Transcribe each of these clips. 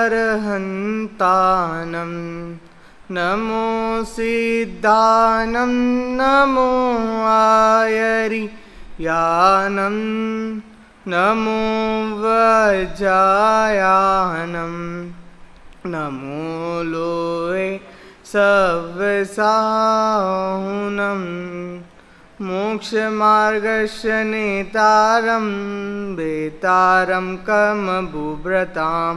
अरहन्तानं नमो सिद्धानं नमो आयर्यानं नमो वज्रायानं नमो लोहे सव्यसाहुनं मोक्षमार्गस्य नेतारं वेतारं कर्मभूभृतां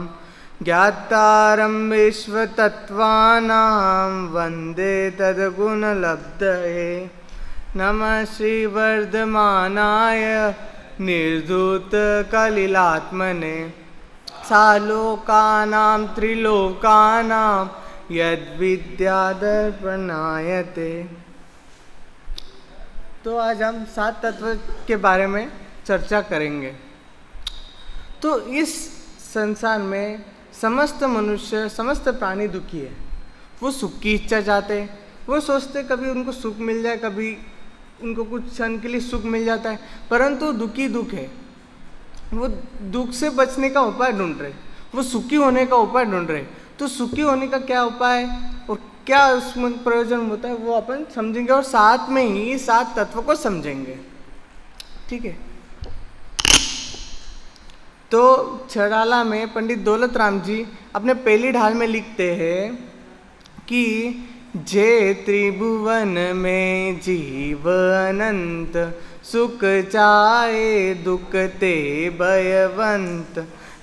ज्ञातारं विश्वतत्त्वानां वन्दे तद्गुणलब्धये। नमः श्रीवर्धमानाय निर्धूतकलिलात्मने सालोकानां त्रिलोकानां यद्विद्यादर्पणायते। तो आज हम 7 तत्व के बारे में चर्चा करेंगे। तो इस संसार में समस्त मनुष्य, समस्त प्राणी दुखी है। वो सुख की इच्छा चाहते हैं, वो सोचते कभी उनको सुख मिल जाए, कभी उनको कुछ क्षण के लिए सुख मिल जाता है, परंतु दुखी दुख है। वो दुख से बचने का उपाय ढूंढ रहे, वो सुखी होने का उपाय ढूंढ रहे। तो सुखी होने का क्या उपाय और क्या उसमें प्रयोजन होता है वो अपन समझेंगे और साथ में ही 7 तत्व को समझेंगे। ठीक है। तो छड़ाला में पंडित दौलत राम जी अपने पहली ढाल में लिखते हैं कि जे त्रिभुवन में जीव अनंत सुख चाहे दुख ते भयवंत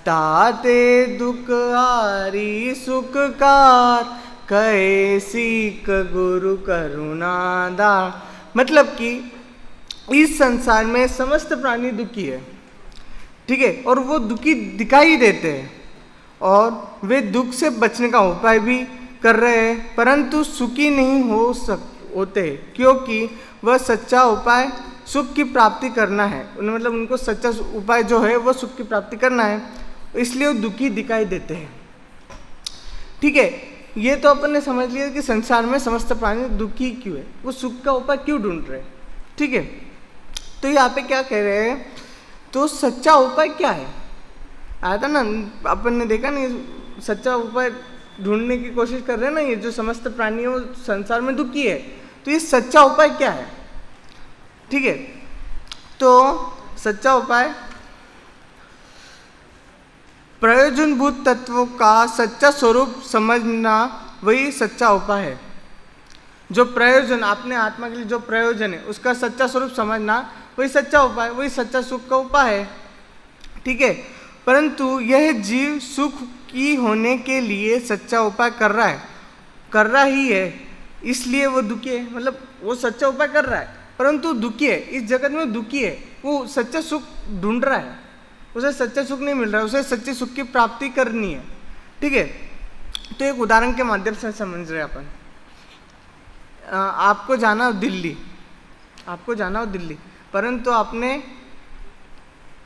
ताते दुख हारी सुखकार कहे सीख गुरु करुणादार। मतलब कि इस संसार में समस्त प्राणी दुखी है, ठीक है, और वो दुखी दिखाई देते हैं और वे दुख से बचने का उपाय भी कर रहे हैं, परंतु सुखी नहीं होते क्योंकि वह सच्चा उपाय सुख की प्राप्ति करना है। मतलब उनको सच्चा उपाय जो है वो सुख की प्राप्ति करना है, इसलिए वो दुखी दिखाई देते हैं। ठीक है, ये तो अपन ने समझ लिया कि संसार में समस्त प्राणी दुखी क्यों है, वो सुख का उपाय क्यों ढूंढ रहे हैं। ठीक है, तो यहाँ पे क्या कह रहे हैं, तो सच्चा उपाय क्या है, आया था ना, अपन ने देखा ना, सच्चा उपाय ढूंढने की कोशिश कर रहे हैं ना, ये जो समस्त प्राणी है वो संसार में दुखी है, तो ये सच्चा उपाय क्या है। ठीक है, तो सच्चा उपाय प्रयोजनभूत तत्वों का सच्चा स्वरूप समझना वही सच्चा उपाय है। जो प्रयोजन, अपने आत्मा के लिए जो प्रयोजन है उसका सच्चा स्वरूप समझना वही सच्चा उपाय, वही सच्चा सुख का उपाय है। ठीक है, परंतु यह जीव सुख की होने के लिए सच्चा उपाय कर रहा ही है, इसलिए वो दुखी है। मतलब वो सच्चा उपाय कर रहा है परंतु दुखी है, इस जगत में दुखी है, वो सच्चा सुख ढूंढ रहा है, उसे सच्चा सुख नहीं मिल रहा है, उसे सच्चे सुख की प्राप्ति करनी है। ठीक है, तो एक उदाहरण के माध्यम से समझ रहे अपन। आपको जाना हो दिल्ली, परंतु आपने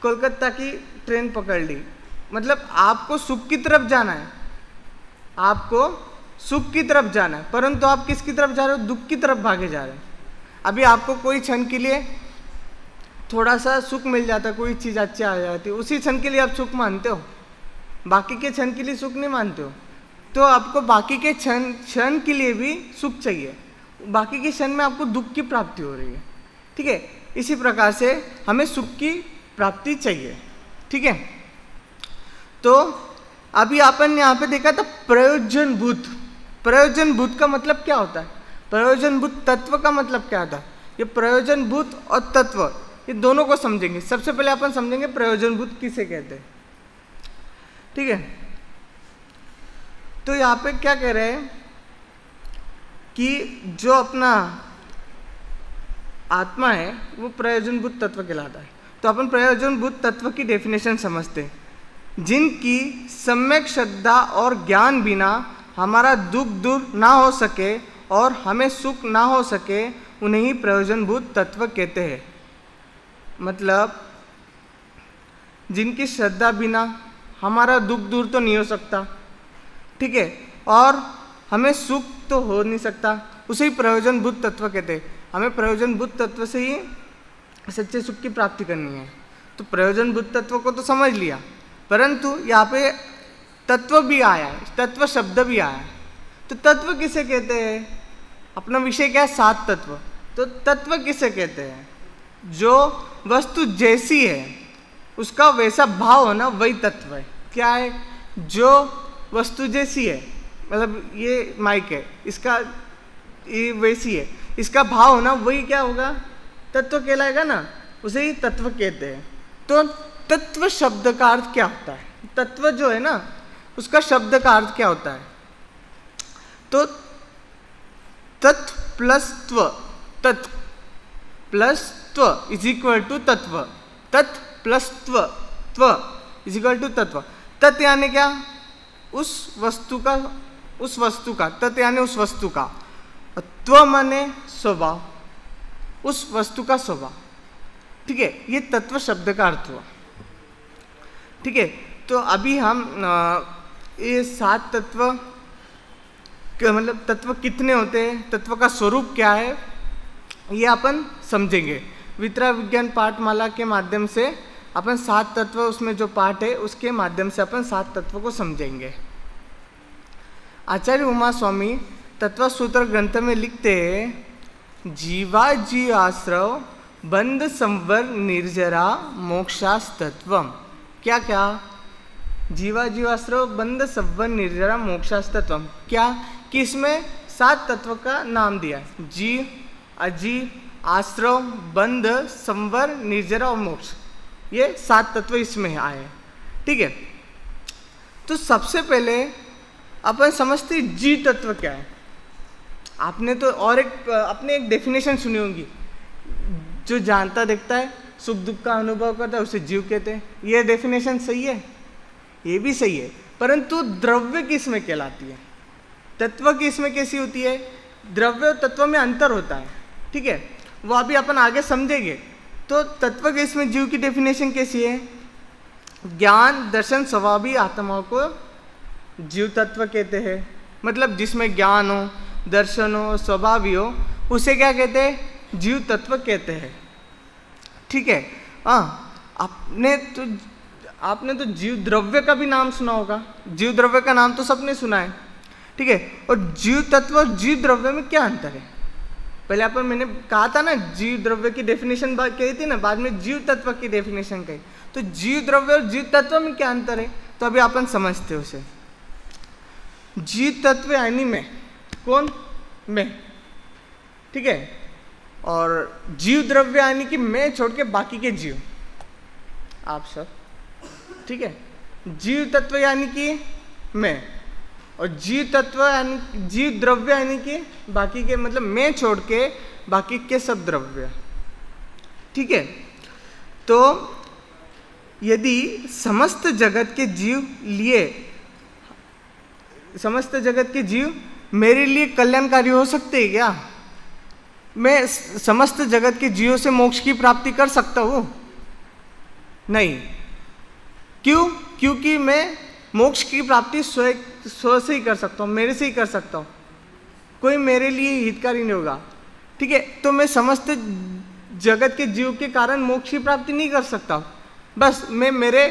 कोलकाता की ट्रेन पकड़ ली। मतलब आपको सुख की तरफ जाना है, परंतु आप किसकी तरफ जा रहे हो, दुख की तरफ भागे जा रहे हैं। अभी आपको कोई क्षण के लिए थोड़ा सा सुख मिल जाता है, कोई चीज़ अच्छी आ जाती है, उसी क्षण के लिए आप सुख मानते हो, बाकी के क्षण के लिए सुख नहीं मानते हो। तो आपको बाकी के क्षण के लिए भी सुख चाहिए, बाकी के क्षण में आपको दुख की प्राप्ति हो रही है। ठीक है, इसी प्रकार से हमें सुख की प्राप्ति चाहिए। ठीक है, तो अभी अपन यहाँ पे देखा था प्रयोजनभूत का मतलब क्या होता है, प्रयोजनभूत तत्व का मतलब क्या होता है। ये प्रयोजनभूत और तत्व ये दोनों को समझेंगे। सबसे पहले अपन समझेंगे प्रयोजनभूत किसे कहते हैं। ठीक है, तो यहाँ पे क्या कह रहे हैं कि जो अपना आत्मा है वो प्रयोजनभूत तत्व कहलाता है। तो अपन प्रयोजनभूत तत्व की डेफिनेशन समझते हैं, जिनकी सम्यक श्रद्धा और ज्ञान बिना हमारा दुख दूर ना हो सके और हमें सुख ना हो सके, उन्हें ही प्रयोजनभूत तत्व कहते हैं। मतलब जिनकी श्रद्धा बिना हमारा दुख दूर तो नहीं हो सकता, ठीक है, और हमें सुख तो हो नहीं सकता, उसे ही प्रयोजनभूत तत्व कहते हैं। हमें प्रयोजनभूत तत्व से ही सच्चे सुख की प्राप्ति करनी है। तो प्रयोजनभूत तत्व को तो समझ लिया, परंतु यहाँ पे तत्व भी आया है, तत्व शब्द भी आया है। तो तत्व किसे कहते हैं? अपना विषय क्या है? 7 तत्व। तो तत्व किसे कहते हैं? जो वस्तु जैसी है उसका वैसा भाव होना, वही तत्व है। क्या है? जो वस्तु जैसी है, मतलब ये माइक है, इसका ये वैसी है, इसका भाव होना, वही क्या होगा? तत्व कहलाएगा ना, उसे ही तत्व कहते हैं। तो तत्व शब्द का अर्थ क्या होता है? तत्व जो है ना, उसका शब्द का अर्थ क्या होता है? तो तत् प्लस त्व, तत् प्लस त्व इज इक्वल टू तत्व। तत् प्लस त्व, त्व इज इक्वल टू तत्व। तत् यानी क्या? उस वस्तु का, उस वस्तु का, तत् यानी उस वस्तु का, त्व माने स्वभाव, उस वस्तु का स्वभाव। ठीक है, ये तत्व शब्द का अर्थ हुआ। ठीक है, तो अभी हम ये 7 तत्व, मतलब तत्व कितने होते हैं, तत्व का स्वरूप क्या है, ये अपन समझेंगे। वितरा विज्ञान पाठमाला के माध्यम से अपन 7 तत्व, उसमें जो पाठ है उसके माध्यम से अपन 7 तत्व को समझेंगे। आचार्य उमा स्वामी तत्व सूत्र ग्रंथ में लिखते हैं, जीवा जी आश्रव बंध संवर निर्जरा मोक्षास्तत्वम। क्या क्या? जीवा जीवाश्रव बंध संवर निर्जरा मोक्षास्तत्वम। क्या कि इसमें 7 तत्व का नाम दिया है, जीव, अजीव, आश्रव, बंध, संवर, निर्जरा और मोक्ष। ये 7 तत्व इसमें आए हैं। ठीक है, तो सबसे पहले अपन समझते जीव तत्व क्या है। आपने तो और अपने एक डेफिनेशन सुनी होगी, जो जानता देखता है, सुख दुख का अनुभव करता है, उसे जीव कहते हैं। ये डेफिनेशन सही है, ये भी सही है, परंतु द्रव्य किस में कहलाती है, तत्व किस में कैसी होती है? द्रव्य और तत्व में अंतर होता है। ठीक है, वो अभी अपन आगे समझेंगे। तो तत्व के इसमें जीव की डेफिनेशन कैसी है? ज्ञान दर्शन स्वभावी आत्माओं को जीव तत्व कहते हैं। मतलब जिसमें ज्ञान हो, दर्शन हो, स्वभावी हो, उसे क्या कहते हैं? जीव तत्व कहते हैं। ठीक है, हाँ, आपने तो जीव द्रव्य का भी नाम सुना होगा। जीव द्रव्य का नाम तो सबने सुना है। ठीक है, और जीव तत्व और जीव द्रव्य में क्या अंतर है? पहले अपन मैंने कहा था ना, जीव द्रव्य की डेफिनेशन कही थी ना, बाद में जीव तत्व की डेफिनेशन कही। तो जीव द्रव्य और जीव तत्व में क्या अंतर है? तो अभी अपन समझते हैं उसे। जीव तत्व यानी मैं, कौन? मैं। ठीक है, और जीव द्रव्य यानी कि मैं छोड़ के बाकी के जीव, आप सब। ठीक है, जीव तत्व यानी कि मैं, और जीव तत्व यानी जीव द्रव्य यानी कि बाकी के, मतलब मैं छोड़ के बाकी के सब द्रव्य। ठीक है, तो यदि समस्त जगत के जीव लिए, समस्त जगत के जीव मेरे लिए कल्याणकारी हो सकते हैं क्या? मैं समस्त जगत के जीवों से मोक्ष की प्राप्ति कर सकता हूँ? नहीं। क्यों? क्योंकि मैं मोक्ष की प्राप्ति स्व से ही कर सकता हूँ, मेरे से ही कर सकता हूँ, कोई मेरे लिए हितकारी नहीं होगा। ठीक है, तो मैं समस्त जगत के जीव के कारण मोक्ष की प्राप्ति नहीं कर सकता, बस मैं मेरे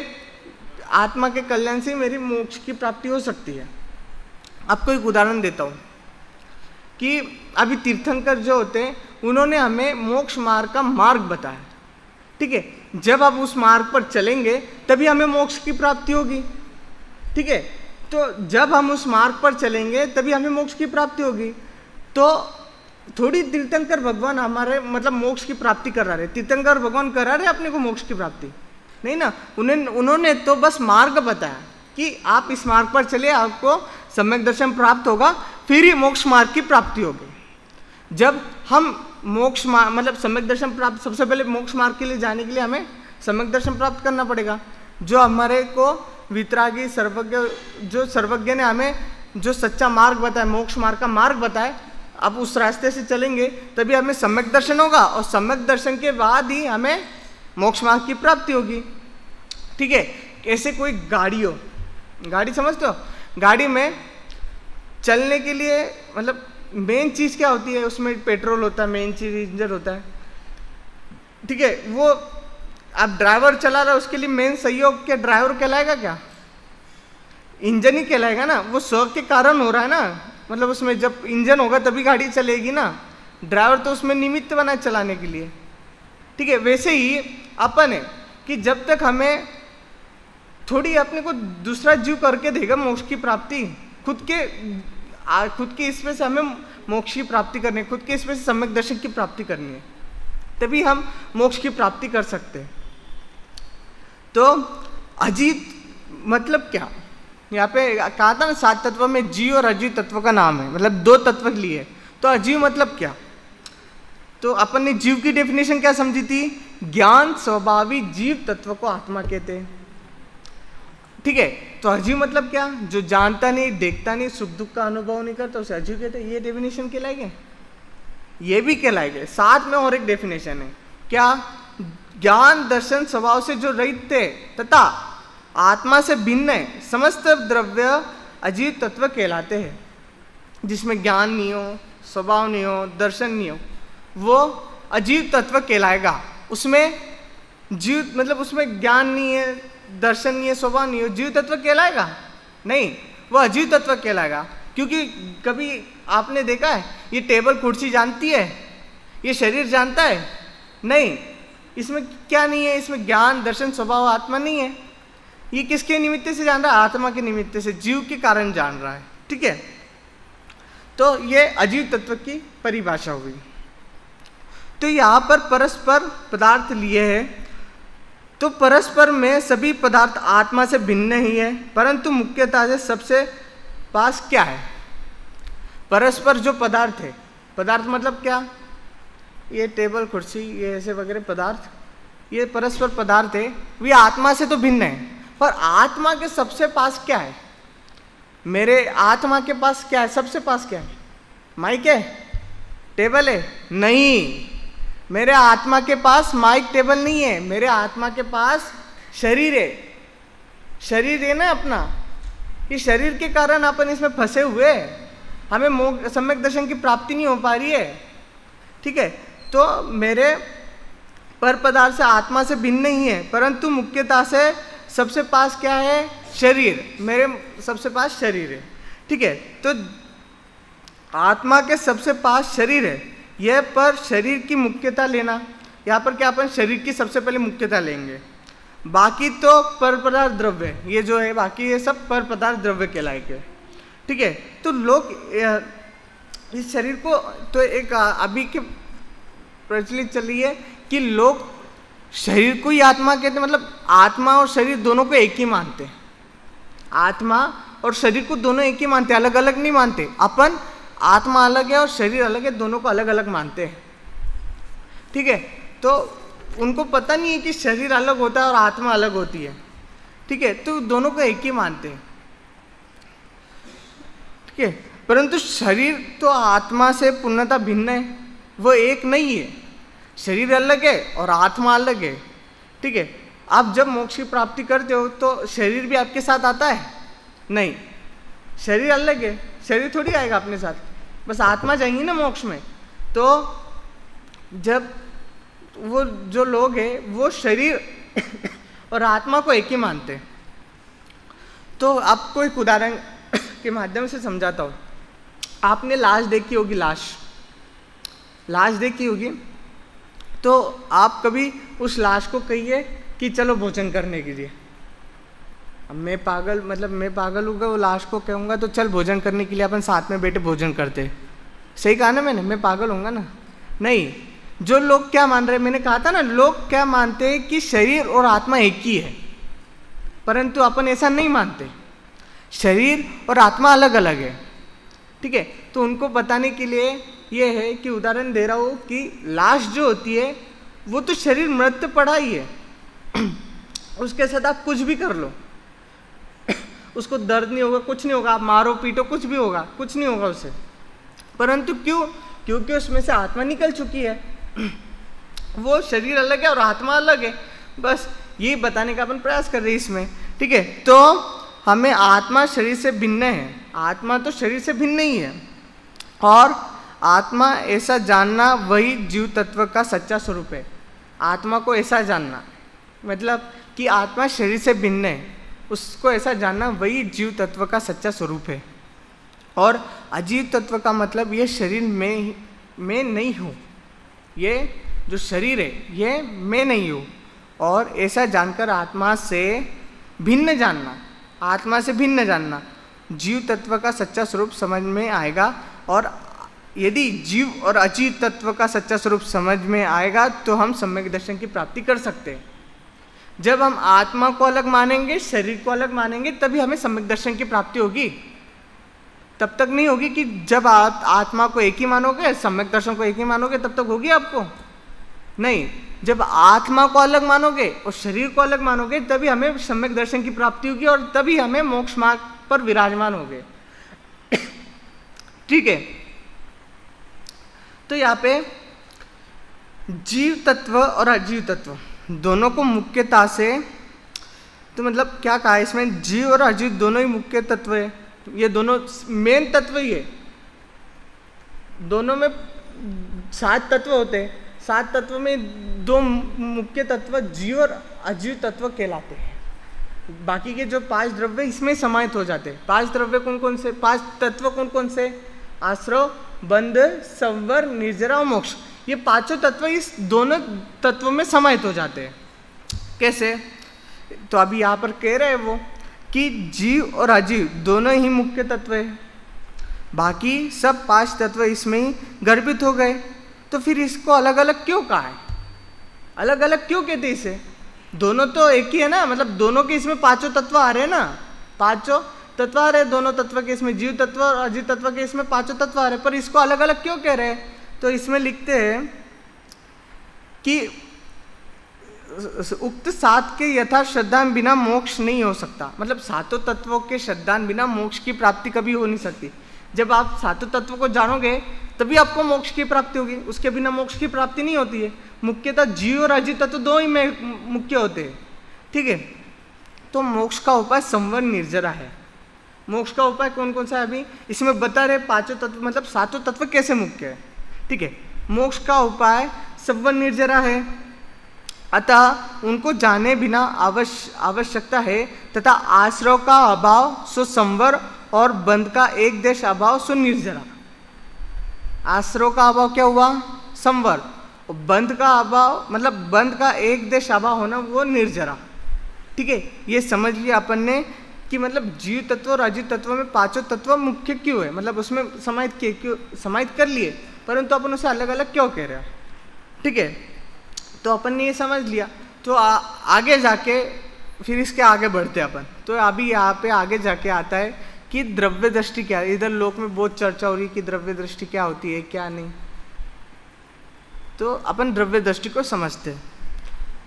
आत्मा के कल्याण से मेरी मोक्ष की प्राप्ति हो सकती है। आपको एक उदाहरण देता हूँ कि अभी तीर्थंकर जो होते हैं, उन्होंने हमें मोक्ष मार्ग का मार्ग बताया। ठीक है, जब आप उस मार्ग पर चलेंगे तभी हमें मोक्ष की प्राप्ति होगी। ठीक है, तो जब हम उस मार्ग पर चलेंगे तभी हमें मोक्ष की प्राप्ति होगी। तो थोड़ी तीर्थंकर भगवान हमारे मतलब मोक्ष की प्राप्ति करा रहे, तीर्थंकर भगवान करा रहे अपने को मोक्ष की प्राप्ति नहीं ना। उन्होंने तो बस मार्ग बताया कि आप इस मार्ग पर चलिए, आपको सम्यक दर्शन प्राप्त होगा, फिर ही मोक्ष मार्ग की प्राप्ति होगी। जब हम मोक्ष मतलब सम्यक दर्शन प्राप्त, सबसे पहले मोक्ष मार्ग के लिए जाने के लिए हमें सम्यक दर्शन प्राप्त करना पड़ेगा। जो हमारे को वितरागी सर्वज्ञ, जो सर्वज्ञ ने हमें जो सच्चा मार्ग बताया, मोक्ष मार्ग का मार्ग बताया, अब उस रास्ते से चलेंगे तभी हमें सम्यक दर्शन होगा, और सम्यक दर्शन के बाद ही हमें मोक्ष मार्ग की प्राप्ति होगी। ठीक है, ऐसे कोई गाड़ी हो, गाड़ी समझते हो, गाड़ी में चलने के लिए मतलब मेन चीज़ क्या होती है? उसमें पेट्रोल होता है, मेन चीज़ इंजन होता है। ठीक है, वो आप ड्राइवर चला रहा है, उसके लिए मेन सहयोग क्या ड्राइवर कहलाएगा क्या? इंजन ही कहलाएगा ना, वो स्व के कारण हो रहा है ना, मतलब उसमें जब इंजन होगा तभी गाड़ी चलेगी ना, ड्राइवर तो उसमें निमित्त बना है चलाने के लिए। ठीक है, वैसे ही अपन है कि जब तक हमें थोड़ी अपने को दूसरा जीव करके देगा मोक्ष की प्राप्ति, खुद के इसमें से हमें मोक्ष की प्राप्ति करनी है, खुद के इसमें से सम्यक दर्शन की प्राप्ति करनी है, तभी हम मोक्ष की प्राप्ति कर सकते हैं। तो अजीत मतलब क्या, यहाँ पे कहा था ना 7 तत्व में जीव और अजीव तत्व का नाम है, मतलब 2 तत्व लिए। तो अजीव मतलब क्या, तो अपन ने जीव की डेफिनेशन क्या समझी थी, ज्ञान स्वभावी जीव तत्व को आत्मा कहते हैं। ठीक है, तो अजीव मतलब क्या, जो जानता नहीं, देखता नहीं, सुख दुख का अनुभव नहीं करता, उसे अजीव कहते हैं। ये डेफिनेशन कहलाएंगे, ये भी कहलाएंगे। साथ में और एक डेफिनेशन है क्या, ज्ञान दर्शन स्वभाव से जो रहित थे तथा आत्मा से भिन्न है समस्त द्रव्य अजीव तत्व कहलाते हैं। जिसमें ज्ञान नहीं हो, स्वभाव नहीं हो, दर्शन नहीं हो, वो अजीव तत्व कहलाएगा। उसमें जीव मतलब उसमें ज्ञान नहीं है, दर्शन नहीं है, स्वभाव नहीं हो, जीव तत्व कहलाएगा नहीं, वो अजीव तत्व कहलाएगा। क्योंकि कभी आपने देखा है ये टेबल कुर्सी जानती है, ये शरीर जानता है नहीं, इसमें क्या नहीं है, इसमें ज्ञान दर्शन स्वभाव आत्मा नहीं है। ये किसके निमित्त से जान रहा है, आत्मा के निमित्त से, जीव के कारण जान रहा है। ठीक है, तो ये अजीव तत्व की परिभाषा हुई। तो यहाँ पर परस्पर पदार्थ लिए हैं, तो परस्पर में सभी पदार्थ आत्मा से भिन्न ही है, परंतु मुख्यतः से सबसे पास क्या है, परस्पर जो पदार्थ है, पदार्थ मतलब क्या, ये टेबल कुर्सी ये ऐसे वगैरह पदार्थ, ये परस्पर पदार्थ है, वे आत्मा से तो भिन्न है, पर आत्मा के सबसे पास क्या है, मेरे आत्मा के पास क्या है, सबसे पास क्या है, माइक है, टेबल है, नहीं, मेरे आत्मा के पास माइक टेबल नहीं है, मेरे आत्मा के पास शरीर है, शरीर है ना अपना, ये शरीर के कारण अपन इसमें फंसे हुए, हमें सम्यक दर्शन की प्राप्ति नहीं हो पा रही है। ठीक है, तो मेरे पर पदार्थ से आत्मा से भिन्न नहीं है, परंतु मुख्यतः से सबसे पास क्या है, शरीर, मेरे सबसे पास शरीर है। ठीक है, तो आत्मा के सबसे पास शरीर है, यह पर शरीर की मुख्यता लेना, यहाँ पर क्या अपन शरीर की सबसे पहले मुख्यता लेंगे, बाकी तो पर पदार्थ द्रव्य, ये जो है बाकी ये सब पर पदार्थ द्रव्य कहलाएंगे। ठीक है, तो लोग इस शरीर को तो एक अभी के प्रचलित चली है कि लोग शरीर को ही आत्मा कहते हैं, मतलब आत्मा और शरीर दोनों को एक ही मानते हैं, आत्मा और शरीर को दोनों एक ही मानते हैं, अलग अलग नहीं मानते। अपन आत्मा अलग है और शरीर अलग है, दोनों को अलग अलग मानते हैं। ठीक है, तो उनको पता नहीं है कि शरीर अलग होता है और आत्मा अलग होती है। ठीक है, तो दोनों को एक ही मानते हैं। ठीक है, परंतु शरीर तो आत्मा से पूर्णतः भिन्न है, वो एक नहीं है, शरीर अलग है और आत्मा अलग है। ठीक है, आप जब मोक्ष की प्राप्ति करते हो तो शरीर भी आपके साथ आता है नहीं, शरीर अलग है, शरीर थोड़ी आएगा अपने साथ, बस आत्मा जाएंगी ना मोक्ष में। तो जब वो जो लोग हैं वो शरीर और आत्मा को एक ही मानते हैं। तो आपको एक उदाहरण के माध्यम से समझाता हूँ। आपने लाश देखी होगी, लाश देखी होगी, तो आप कभी उस लाश को कहिए कि चलो भोजन करने के लिए। अब मैं पागल होगा, वो लाश को कहूँगा तो चल भोजन करने के लिए अपन साथ में बैठे भोजन करते। सही कहा ना मैंने, मैं पागल होऊंगा ना? नहीं, जो लोग क्या मान रहे हैं, मैंने कहा था ना, लोग क्या मानते हैं कि शरीर और आत्मा एक ही है, परंतु अपन ऐसा नहीं मानते, शरीर और आत्मा अलग अलग है। ठीक है, तो उनको बताने के लिए ये है कि उदाहरण दे रहा हूँ कि लाश जो होती है वो तो शरीर मृत पड़ा ही है, उसके साथ आप कुछ भी कर लो, उसको दर्द नहीं होगा, कुछ नहीं होगा, आप मारो पीटो कुछ भी होगा, कुछ नहीं होगा उसे। परंतु क्यों? क्योंकि उसमें से आत्मा निकल चुकी है। वो शरीर अलग है और आत्मा अलग है, बस यही बताने का अपन प्रयास कर रहे हैं इसमें। ठीक है, तो हमें आत्मा शरीर से भिन्न है, आत्मा तो शरीर से भिन्न नहीं है, और आत्मा ऐसा जानना वही जीव तत्व का सच्चा स्वरूप है। आत्मा को ऐसा जानना मतलब कि आत्मा शरीर से भिन्न है, उसको ऐसा जानना, वही जीव तत्व का सच्चा स्वरूप है। और अजीव तत्व का मतलब ये शरीर में नहीं हूँ, ये जो शरीर है ये मैं नहीं हूँ। और ऐसा जानकर आत्मा से भिन्न जानना, आत्मा से भिन्न जानना, जीव तत्व का सच्चा स्वरूप समझ में आएगा। और यदि जीव और अजीव तत्व का सच्चा स्वरूप समझ में आएगा तो हम सम्यक दर्शन की प्राप्ति कर सकते हैं। जब हम आत्मा को अलग मानेंगे, शरीर को अलग मानेंगे, तभी हमें सम्यक दर्शन की प्राप्ति होगी। तब तक नहीं होगी कि जब आप आत्मा को एक ही मानोगे, सम्यक दर्शन को एक ही मानोगे, तब तक होगी आपको नहीं। जब आत्मा को अलग मानोगे और शरीर को अलग मानोगे, तभी हमें सम्यक दर्शन की प्राप्ति होगी और तभी हमें मोक्ष मार्ग पर विराजमान होंगे। ठीक है, तो यहाँ पे जीव तत्व और अजीव तत्व दोनों को मुख्यता से, तो मतलब क्या कहा इसमें, जीव और अजीव दोनों ही मुख्य तत्व है। ये दोनों मेन तत्व ही है। दोनों में 7 तत्व होते हैं, 7 तत्व में 2 मुख्य तत्व जीव और अजीव तत्व कहलाते हैं। बाकी के जो 5 द्रव्य इसमें समाहित हो जाते हैं। 5 द्रव्य कौन कौन से, 5 तत्व कौन कौन से, आश्रव, बंध, संवर, निर्जरा और मोक्ष। ये 5 तत्व इस दोनों तत्वों में समाहित हो जाते हैं। कैसे, तो अभी यहाँ पर कह रहे हैं वो कि जीव और अजीव दोनों ही मुख्य तत्व है, बाकी सब 5 तत्व इसमें ही गर्भित हो गए। तो फिर इसको अलग अलग क्यों कहा है, अलग अलग क्यों कहते इसे? दोनों तो एक ही है ना, मतलब दोनों के इसमें 5 तत्व आ रहे हैं ना, 5 तत्व आ रहे हैं दोनों तत्व के इसमें, जीव तत्व और अजीव तत्व के इसमें 5 तत्व आ रहे हैं, पर इसको अलग अलग क्यों कह रहे हैं? तो इसमें लिखते हैं कि उक्त 7 के यथा श्रद्धा बिना मोक्ष नहीं हो सकता। मतलब 7 तत्वों के श्रद्धा बिना मोक्ष की प्राप्ति कभी हो नहीं सकती। जब आप 7 तत्वों को जानोगे तभी आपको मोक्ष की प्राप्ति होगी, उसके बिना मोक्ष की प्राप्ति नहीं होती है। मुख्यतः जीव और अजीव तत्व 2 ही में मुख्य होते हैं। ठीक है, तो मोक्ष का उपाय संवर निर्जरा है। मोक्ष का उपाय कौन कौन सा है अभी इसमें बता रहे, 5 तत्व मतलब 7 तत्व कैसे मुख्य है। ठीक है, मोक्ष का उपाय संवर निर्जरा है, अतः उनको जाने बिना आवश्यकता है, तथा आश्रव का अभाव सो संवर और बंध का एक देश अभाव सो निर्जरा। आश्रव का अभाव क्या हुआ, संवर, और बंध का अभाव मतलब बंध का एक देश अभाव होना वो निर्जरा। ठीक है, ये समझ लिया अपन ने कि मतलब जीव तत्व और अजीव तत्व में 5 तत्व मुख्य क्यों है, मतलब उसमें समाहित कर लिए, परंतु अपन उसे अलग अलग क्यों कह रहे हैं। ठीक है, तो अपन ने ये समझ लिया। तो आगे जाके फिर इसके आगे बढ़ते अपन। तो अभी यहाँ पे आगे जाके आता है कि द्रव्य दृष्टि क्या है। इधर लोक में बहुत चर्चा हो रही है कि द्रव्य दृष्टि क्या होती है क्या नहीं, तो अपन द्रव्य दृष्टि को समझते हैं।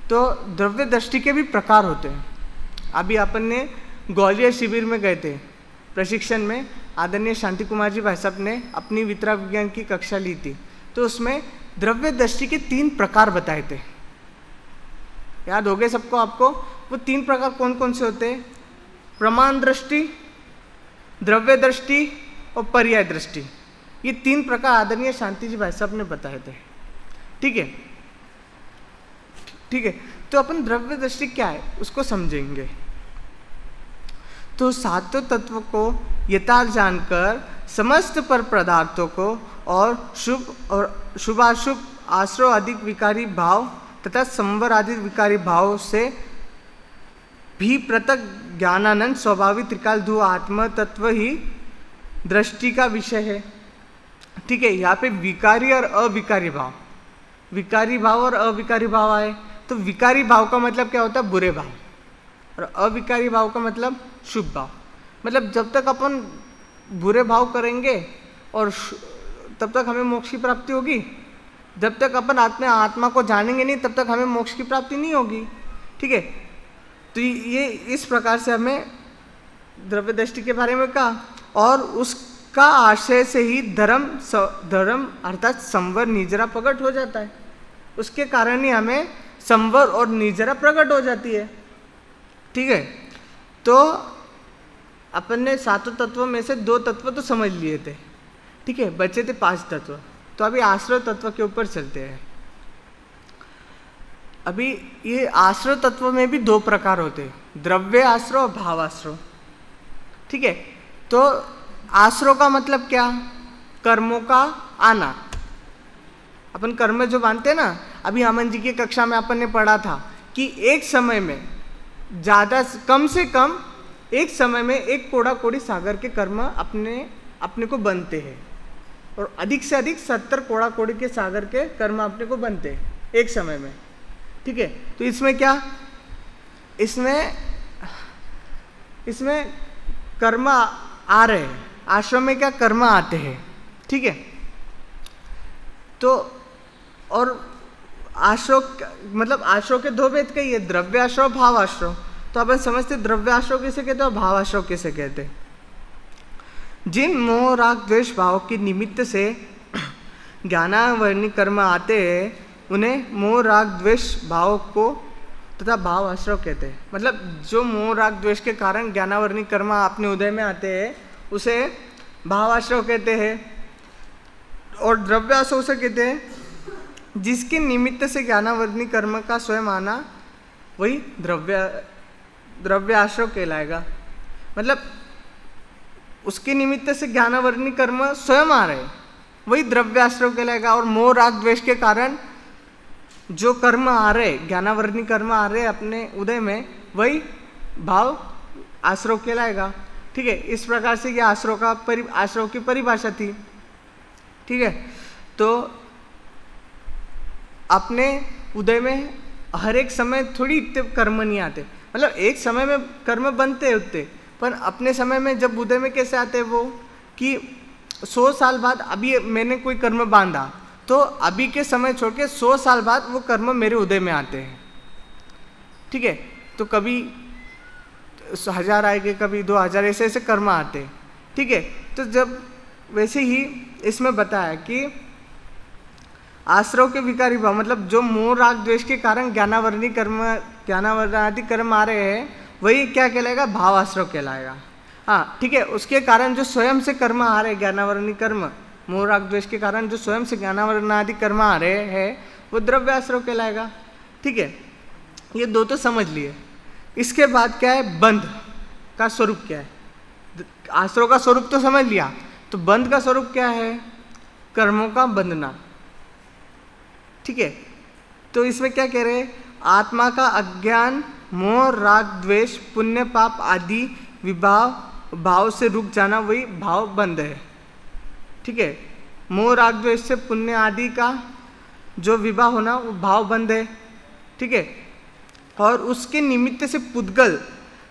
तो द्रव्य दृष्टि के भी प्रकार होते हैं। अभी अपन ने ग्वालियर शिविर में गए थे प्रशिक्षण में, आदरणीय शांति कुमार जी भाई साहब ने अपनी वितरा विज्ञान की कक्षा ली थी, तो उसमें द्रव्य दृष्टि के 3 प्रकार बताए थे। याद हो गए सबको आपको? वो 3 प्रकार कौन कौन से होते हैं? प्रमाण दृष्टि, द्रव्य दृष्टि और पर्याय दृष्टि। ये 3 प्रकार आदरणीय शांति जी भाई साहब ने बताए थे। ठीक है, ठीक है, तो अपन द्रव्य दृष्टि क्या है उसको समझेंगे। तो 7 तत्व को यथार्थ जानकर समस्त पर पदार्थों को और शुभाशुभ आश्रव आदि विकारी भाव तथा संवर आदि विकारी भाव से भी पृथक ज्ञानानंद स्वाभाविक त्रिकाल धु आत्म तत्व ही दृष्टि का विषय है। ठीक है, यहाँ पे विकारी और अविकारी भाव, विकारी भाव और अविकारी भाव आए। तो विकारी भाव का मतलब क्या होता है? बुरे भाव। और अविकारी भाव का मतलब शुभ भाव। मतलब जब तक अपन बुरे भाव करेंगे और तब तक हमें मोक्ष की प्राप्ति होगी, जब तक अपन आत्मा को जानेंगे नहीं तब तक हमें मोक्ष की प्राप्ति नहीं होगी। ठीक है, तो ये इस प्रकार से हमें द्रव्य दृष्टि के बारे में कहा। और उसका आशय से ही धर्म अर्थात संवर निर्जरा प्रकट हो जाता है। उसके कारण ही हमें संवर और निर्जरा प्रकट हो जाती है। ठीक है, तो अपन ने 7 तत्वों में से 2 तत्व तो समझ लिए थे। ठीक है, बचे थे 5 तत्व। तो अभी आश्रव तत्व के ऊपर चलते हैं। अभी ये आश्रव तत्व में भी दो प्रकार होते हैं, द्रव्य आश्रव और भाव आश्रव। ठीक है, तो आश्रव का मतलब क्या? कर्मों का आना। अपन कर्म जो मानते हैं ना, अभी अमन जी की कक्षा में अपन ने पढ़ा था कि एक समय में ज़्यादा कम से कम एक समय में एक कोड़ा कोड़ी सागर के कर्म अपने को बनते हैं, और अधिक से अधिक 70 कोड़ा कोड़ी के सागर के कर्म अपने को बनते हैं एक समय में। ठीक है, तो इसमें क्या, इसमें कर्म आ रहे हैं, आश्रम में क्या कर्म आते हैं। ठीक है, तो और आश्रव मतलब आश्रव के दो भेद कही है, द्रव्य आश्रव, भाव आश्रव। तो अपन समझते द्रव्य आश्रव किसे कहते हैं और भाव आश्रव किसे कहते हैं। जिन मोह राग द्वेष भाव के निमित्त से ज्ञानावर्णी कर्म आते हैं उन्हें मोह राग द्वेष भाव को तथा भाव आश्रव कहते हैं। मतलब जो मोह राग द्वेष के कारण ज्ञानावर्णी कर्म अपने उदय में आते हैं उसे भाव आश्रव कहते हैं, और द्रव्य आश्रव उसे कहते हैं जिसके निमित्त से ज्ञानावर्णी कर्म का स्वयं आना वही द्रव्य आश्रव कहलाएगा। मतलब उसके निमित्त से ज्ञानावर्णी कर्म स्वयं आ रहे वही द्रव्य आश्रव कहलाएगा, और मोह राग द्वेष के कारण जो कर्म आ रहे, ज्ञानावर्णी कर्म आ रहे अपने उदय में, वही भाव आश्रव कहलाएगा। ठीक है, इस प्रकार से ये आश्रव की परिभाषा थी। ठीक है, तो अपने उदय में हर एक समय थोड़ी इतने कर्म नहीं आते, मतलब एक समय में कर्म बनते उतने, पर अपने समय में जब उदय में कैसे आते वो कि 100 साल बाद अभी मैंने कोई कर्म बांधा, तो अभी के समय छोड़ के 100 साल बाद वो कर्म मेरे उदय में आते हैं। ठीक है, तो कभी 1000 आएंगे, कभी 2000, ऐसे ऐसे कर्म आते हैं। ठीक है, तो जब वैसे ही इसमें बताया कि आश्रव के विकारी भाव, मतलब जो मोह राग द्वेष के कारण ज्ञानावर्णादि कर्म आ रहे हैं वही क्या कहलाएगा, भाव आश्रव कहलाएगा। हाँ, ठीक है, उसके कारण जो स्वयं से कर्म आ रहे, ज्ञानावर्णी कर्म, मोह राग द्वेष के कारण जो स्वयं से ज्ञानावर्णादि कर्म आ रहे हैं वो द्रव्य आश्रव कहलाएगा। ठीक है, ये दो तो समझ लिए। इसके बाद क्या है, बंध का स्वरूप क्या है। आश्रव का स्वरूप तो समझ लिया, तो बंध का स्वरूप क्या है, कर्मों का बंधना। ठीक है, तो इसमें क्या कह रहे हैं, आत्मा का अज्ञान, मोह राग द्वेष, पुण्य पाप आदि भाव से रुक जाना वही भाव बंध है। ठीक है, मोह राग द्वेष से पुण्य आदि का जो विवाह होना वो भाव बंध है। ठीक है, और उसके निमित्त से पुद्गल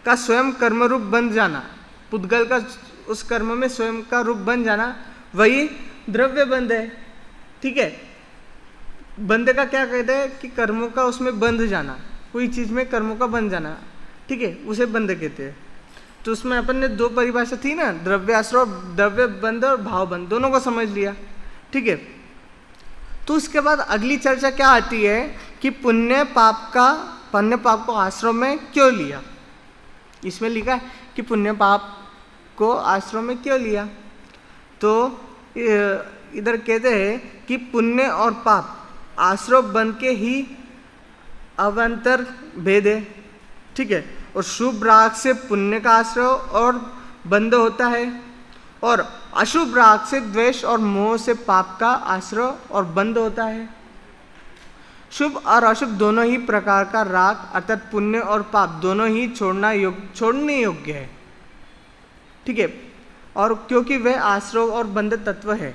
का स्वयं कर्म रूप बन जाना, पुद्गल का उस कर्म में स्वयं का रूप बन जाना वही द्रव्य बंध है। ठीक है, बंध का क्या कहते हैं कि कर्मों का उसमें बंध जाना, कोई चीज़ में कर्मों का बन जाना। ठीक है, उसे बंध कहते हैं। तो उसमें अपन ने दो परिभाषा थी ना, द्रव्य आश्रव, द्रव्य बंध और भाव बंध, दोनों को समझ लिया। ठीक है, तो उसके बाद अगली चर्चा क्या आती है कि पुण्य पाप को आश्रम में क्यों लिया। इसमें लिखा है कि पुण्य पाप को आश्रम में क्यों लिया, तो इधर कहते हैं कि पुण्य और पाप आश्रव बन के ही अवंतर भेद है। ठीक है, और शुभ राग से पुण्य का आश्रव और बंध होता है, और अशुभ राग से द्वेष और मोह से पाप का आश्रव और बंध होता है। शुभ और अशुभ दोनों ही प्रकार का राग अर्थात पुण्य और पाप दोनों ही छोड़ने योग्य है। ठीक है, और क्योंकि वह आश्रव और बंध तत्व है,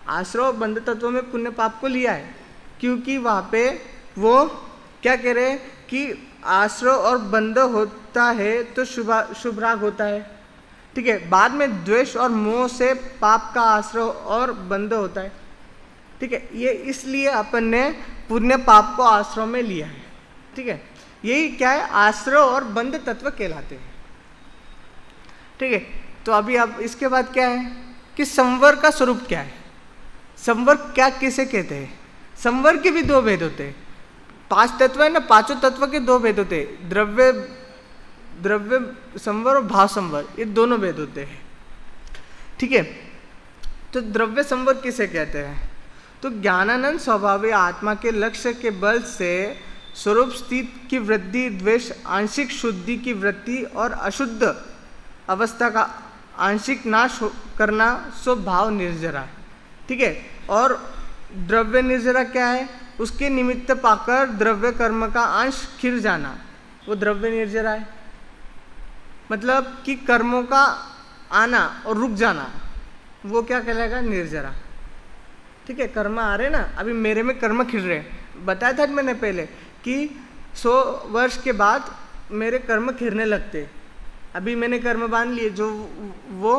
आश्रव और बंध तत्व में पुण्य पाप को लिया है, क्योंकि वहाँ पे वो क्या कह रहे हैं कि आश्रव और बंध होता है तो शुभ राग होता है। ठीक है, बाद में द्वेष और मोह से पाप का आश्रव और बंध होता है। ठीक है, ये इसलिए अपन ने पुण्य पाप को आश्रव में लिया है। ठीक है, यही क्या है, आश्रव और बंध तत्व कहलाते हैं। ठीक है, तो अभी अब इसके बाद क्या है कि संवर का स्वरूप क्या है, संवर क्या किसे कहते हैं। संवर के भी दो भेद होते हैं, 5 तत्व है ना, पांचों तत्व के 2 भेद होते हैं, द्रव्य संवर और भाव संवर, ये दोनों भेद होते हैं। ठीक है, तो द्रव्य संवर किसे कहते हैं, तो ज्ञानानंद स्वभावी आत्मा के लक्ष्य के बल से स्वरूप स्थिति की वृद्धि, द्वेष, आंशिक शुद्धि की वृद्धि और अशुद्ध अवस्था का आंशिक नाश करना सो भाव निर्जरा है। ठीक है। और द्रव्य निर्जरा क्या है? उसके निमित्त पाकर द्रव्य कर्म का अंश खिर जाना, वो द्रव्य निर्जरा है। मतलब कि कर्मों का आना और रुक जाना, वो क्या कहलाएगा? निर्जरा। ठीक है। कर्म आ रहे ना, अभी मेरे में कर्म खिल रहे, बताया था मैंने पहले कि 100 वर्ष के बाद मेरे कर्म खिरने लगते। अभी मैंने कर्म बांध लिए, जो वो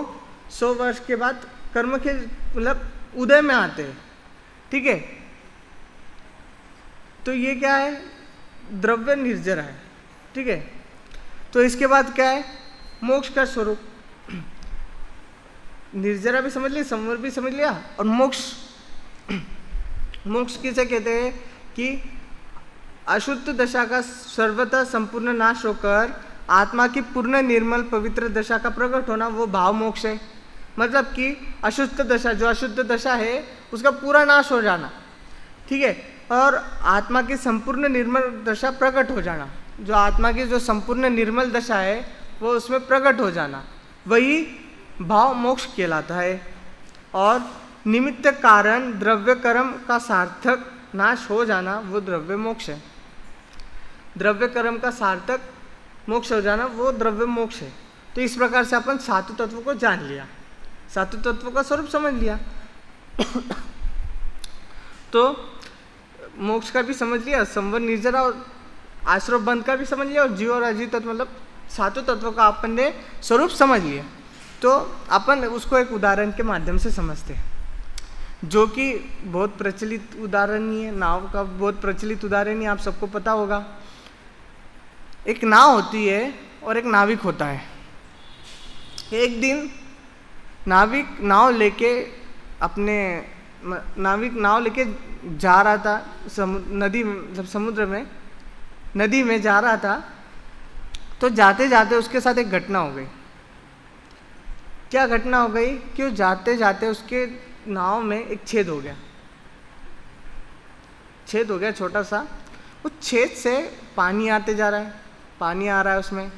100 वर्ष के बाद कर्म खिल, मतलब उदय में आते हैं। ठीक है। तो ये क्या है? द्रव्य निर्जरा है। ठीक है। तो इसके बाद क्या है? मोक्ष का स्वरूप। निर्जरा भी समझ लिया, संवर भी समझ लिया, और मोक्ष। मोक्ष किसे कहते हैं? कि अशुद्ध दशा का सर्वथा संपूर्ण नाश होकर आत्मा की पूर्ण निर्मल पवित्र दशा का प्रकट होना, वो भाव मोक्ष है। मतलब कि अशुद्ध दशा, जो अशुद्ध दशा है, उसका पूरा नाश हो जाना। ठीक है। और आत्मा की संपूर्ण निर्मल दशा प्रकट हो जाना, जो आत्मा की जो संपूर्ण निर्मल दशा है वो उसमें प्रकट हो जाना, वही भाव मोक्ष कहलाता है। और निमित्त कारण द्रव्य कर्म का सार्थक नाश हो जाना, वो द्रव्य मोक्ष है। द्रव्य कर्म का सार्थक मोक्ष हो जाना, वो द्रव्य मोक्ष है। तो इस प्रकार से अपन सातु तत्व को जान लिया, सातु तत्व का स्वरूप समझ लिया। तो मोक्ष का भी समझ लिया, संवर निर्जरा और आश्रव बंध का भी समझ लिया, और जीव और अजीव तत्व मतलब सातों तत्वों का अपन ने स्वरूप समझ लिया। तो अपन उसको एक उदाहरण के माध्यम से समझते हैं, जो कि बहुत प्रचलित उदाहरण ही है। नाव का बहुत प्रचलित उदाहरण ही आप सबको पता होगा। एक नाव होती है और एक नाविक होता है। एक दिन नाविक नाव लेके जा रहा था नदी में जा रहा था। तो जाते जाते उसके साथ एक घटना हो गई। क्या घटना हो गई? कि वो जाते जाते उसके नाव में एक छेद हो गया छोटा सा। उस छेद से पानी आते जा रहा है, पानी आ रहा है, उसमें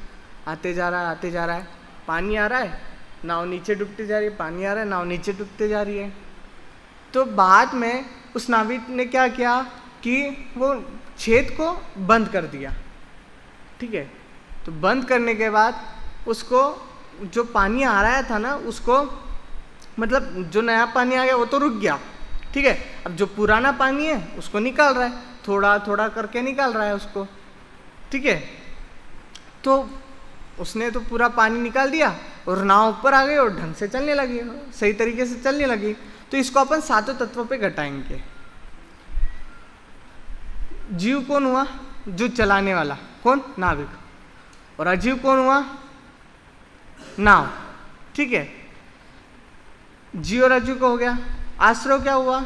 आते जा रहा है, पानी आ रहा है, नाव नीचे डूबती जा रही है, पानी आ रहा है, नाव नीचे डूबती जा रही है। तो बाद में उस नाविक ने क्या किया कि वो छेद को बंद कर दिया। ठीक है। तो बंद करने के बाद उसको जो पानी आ रहा था ना, उसको मतलब जो नया पानी आ गया वो तो रुक गया। ठीक है। अब जो पुराना पानी है उसको निकाल रहा है, थोड़ा थोड़ा करके निकाल रहा है उसको। ठीक है। तो उसने तो पूरा पानी निकाल दिया और नाव ऊपर आ गई और ढंग से चलने लगी, सही तरीके से चलने लगी। तो इसको अपन सातों तत्वों पे घटाएंगे। जीव कौन हुआ? जो चलाने वाला, कौन? नाविक। और अजीव कौन हुआ? नाव। ठीक है। जीव और अजीव का हो गया। आश्रव क्या हुआ?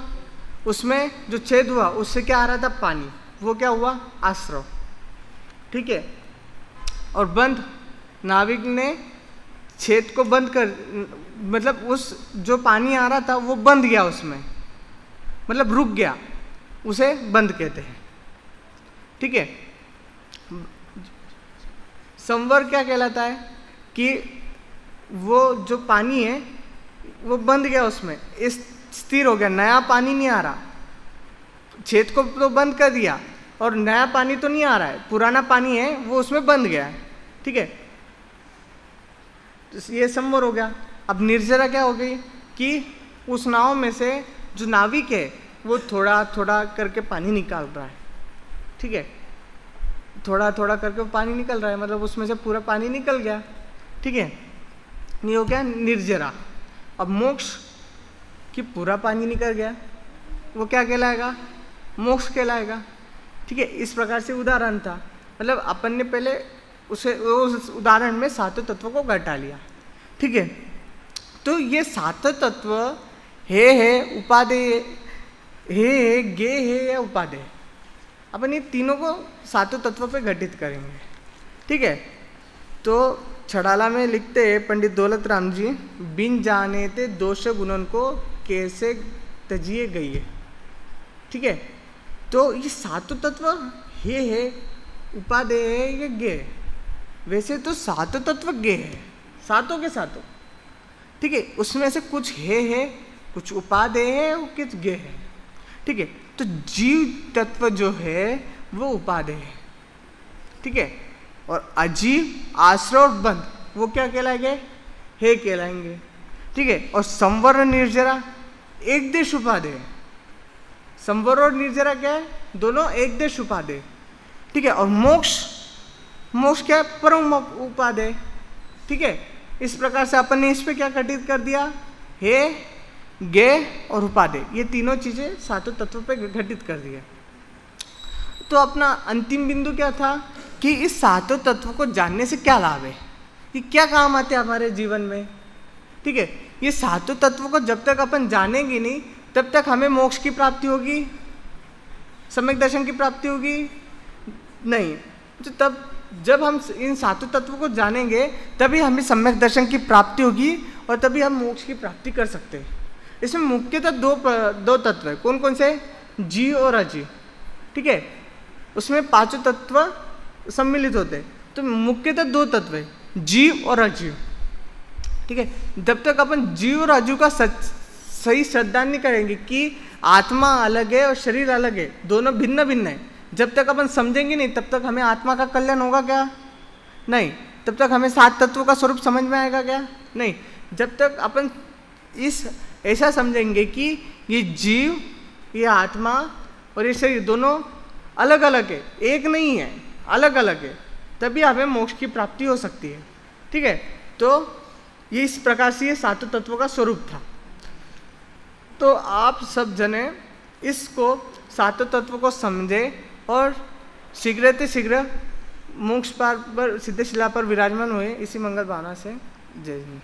उसमें जो छेद हुआ उससे क्या आ रहा था? पानी। वो क्या हुआ? आश्रव। ठीक है। और बंद, नाविक ने छेद को बंद कर, मतलब उस जो पानी आ रहा था वो बंद गया, उसमें मतलब रुक गया, उसे बंद कहते हैं। ठीक है। संवर क्या कहलाता है? कि वो जो पानी है वो बंद गया, उसमें स्थिर हो गया, नया पानी नहीं आ रहा। छेद को तो बंद कर दिया और नया पानी तो नहीं आ रहा है, पुराना पानी है वो उसमें बंद गया है। ठीक है। तो ये संवर हो गया। अब निर्जरा क्या हो गई? कि उस नाव में से जो नाविक है वो थोड़ा थोड़ा करके पानी निकाल रहा है। ठीक है। थोड़ा थोड़ा करके पानी निकल रहा है, मतलब उसमें से पूरा पानी निकल गया। ठीक है। ये हो गया निर्जरा। अब मोक्ष कि पूरा पानी निकल गया, वो क्या कहलाएगा? मोक्ष कहलाएगा। ठीक है। इस प्रकार से उदाहरण था, मतलब अपन ने पहले उस उदाहरण में सातों तत्वों को घटा लिया। ठीक है। तो ये सातों तत्व है उपादेय है, गे है या उपादेय, अपन ये तीनों को सातों तत्वों पे घटित करेंगे। ठीक है। तो छड़ाला में लिखते हैं पंडित दौलत राम जी, बिन जाने ते दोष गुणन को कैसे तजिए गई है। ठीक है। तो ये सातों तत्व हे है, उपादेय है, ये गे है। वैसे तो सातों तत्व गे है, सातों के सातों, ठीक है। उसमें से कुछ है, कुछ उपादेय है और कुछ गे है, ठीक है। तो जीव तत्व जो है वो उपादेय है, ठीक है। और अजीव आश्रय और बंध वो क्या कहलाएंगे, हे कहलाएंगे, ठीक है। और संवर निर्जरा एक देश उपादेय है। संवर और निर्जरा क्या है, दोनों एक देश उपादेय, ठीक है। और मोक्ष, मोक्ष क्या है, परम उपादेय, ठीक है। इस प्रकार से अपन ने इस पे क्या घटित कर दिया, हे, गे और उपादेय, ये तीनों चीजें सातों तत्वों पे घटित कर दिया। तो अपना अंतिम बिंदु क्या था कि इस सातों तत्वों को जानने से क्या लाभ है, ये क्या काम आते हैं हमारे जीवन में, ठीक है। ये सातों तत्वों को जब तक अपन जानेंगे नहीं तब तक हमें मोक्ष की प्राप्ति होगी, सम्यक दर्शन की प्राप्ति होगी नहीं। तो तब जब हम इन सातों तत्वों को जानेंगे तभी हमें सम्यक दर्शन की प्राप्ति होगी और तभी हम मोक्ष की प्राप्ति कर सकते हैं। इसमें मुख्यतः दो तत्व है, कौन कौन से, जीव और अजीव, ठीक है। उसमें पांचों तत्व सम्मिलित होते हैं। तो मुख्यतः दो तत्व है, जीव और अजीव, ठीक है। जब तक अपन जीव और अजीव का सही श्रद्धा नहीं करेंगे कि आत्मा अलग है और शरीर अलग है, दोनों भिन्न भिन्न है, जब तक अपन समझेंगे नहीं तब तक हमें आत्मा का कल्याण होगा क्या, नहीं। तब तक हमें सात तत्वों का स्वरूप समझ में आएगा क्या, नहीं। जब तक अपन इस ऐसा समझेंगे कि ये जीव, ये आत्मा और ये शरीर दोनों अलग अलग है, एक नहीं है, अलग अलग है, तभी हमें मोक्ष की प्राप्ति हो सकती है, ठीक है। तो ये इस प्रकार से ये सातों तत्वों का स्वरूप था। तो आप सब जने इसको सातों तत्वों को समझे और शीघ्र शीघ्र मोक्ष पार पर सिद्ध शिला पर विराजमान हुए, इसी मंगल भावना से जय हिंद।